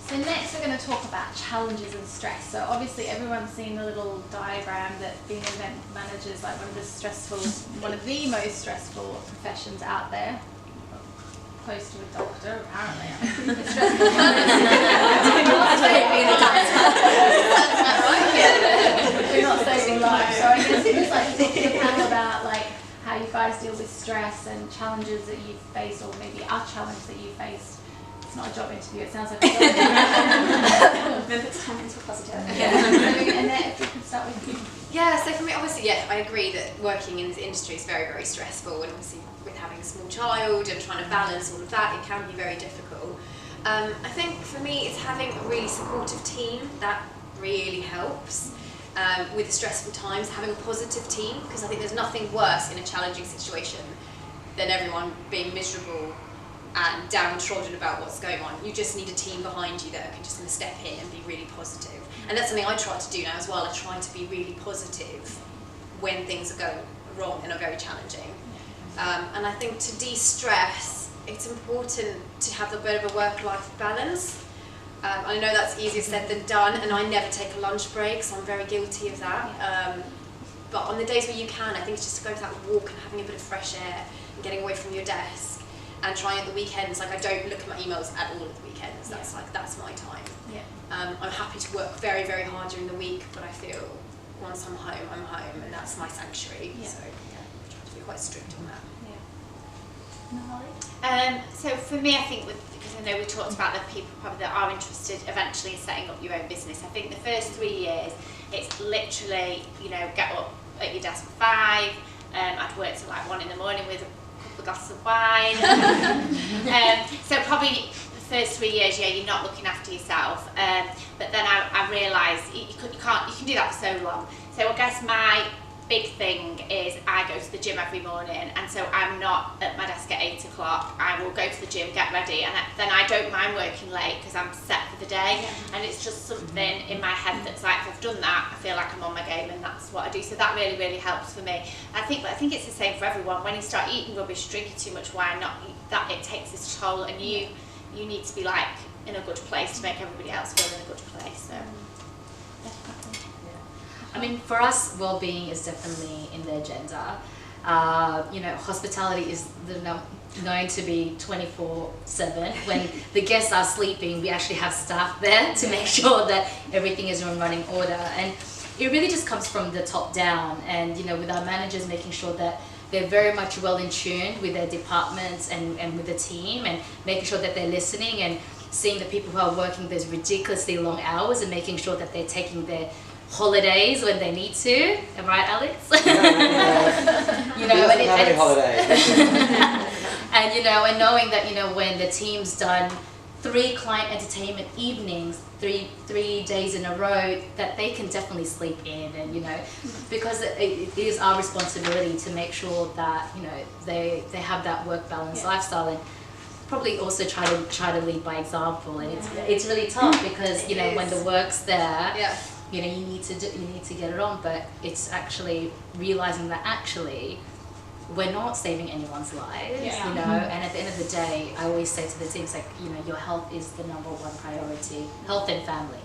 So next we're going to talk about challenges and stress. So obviously everyone's seen the little diagram that being an event manager is like one of the most stressful professions out there. Close to a doctor, apparently. It's stressful. We're not saving lives. So I guess it's like talking to the panel about like how you guys deal with stress and challenges that you've faced, or maybe a challenge that you faced. It's not a job interview, it sounds like a job interview. Remember to turn into a positive. And then if we could start with you. Yeah, so for me, obviously, yeah, I agree that working in this industry is very, very stressful, and obviously with having a small child and trying to balance all of that, it can be very difficult. I think for me, it's having a really supportive team that really helps. With stressful times, having a positive team, because I think there's nothing worse in a challenging situation than everyone being miserable and downtrodden about what's going on. You just need a team behind you that can just kind of step in and be really positive. And that's something I try to do now as well. I try to be really positive when things are going wrong and are very challenging. And I think to de-stress, it's important to have a bit of a work-life balance. I know that's easier said than done, and I never take a lunch break, so I'm very guilty of that. But on the days where you can, I think it's just to go for that walk and having a bit of fresh air and getting away from your desk. And trying at the weekends, like I don't look at my emails at all at the weekends. That's that's my time. Yeah. I'm happy to work very, very hard during the week, but I feel once I'm home, and that's my sanctuary. Yeah. So yeah, I try to be quite strict on that. So for me, I think because I know we talked about the people probably that are interested eventually in setting up your own business. I think the first 3 years, it's literally, get up at your desk for 5. I'd work till like 1 in the morning with a glass of wine. So probably the first 3 years, you're not looking after yourself. But then I realised you can do that for so long. So I guess my big thing is I go to the gym every morning, and so I'm not at my desk at 8 o'clock. I will go to the gym, get ready, and then I don't mind working late because I'm set for the day. And it's just something in my head that's like, if I've done that, I feel like I'm on my game, and that's what I do. So that really, really helps for me. I think it's the same for everyone. When you start eating rubbish, drinking too much wine, that it takes its toll, and you need to be like in a good place to make everybody else feel in a good place. So. I mean, for us, well-being is definitely in the agenda. Hospitality is known to be 24/7. When the guests are sleeping, we actually have staff there to make sure that everything is in running order. And it really just comes from the top down. And, with our managers making sure that they're very much well in tune with their departments and with the team, and making sure that they're listening and seeing the people who are working those ridiculously long hours and making sure that they're taking their holidays when they need to. Am I right, Alex? And knowing that when the team's done 3 client entertainment evenings, three days in a row, that they can definitely sleep in, and because it is our responsibility to make sure that they have that work balance lifestyle, and probably also try to lead by example. And it's really tough because when the work's there. Yeah. You need to get it on, but it's actually realizing that we're not saving anyone's lives, and at the end of the day, I always say to the teams, like, your health is the #1 priority, health and family.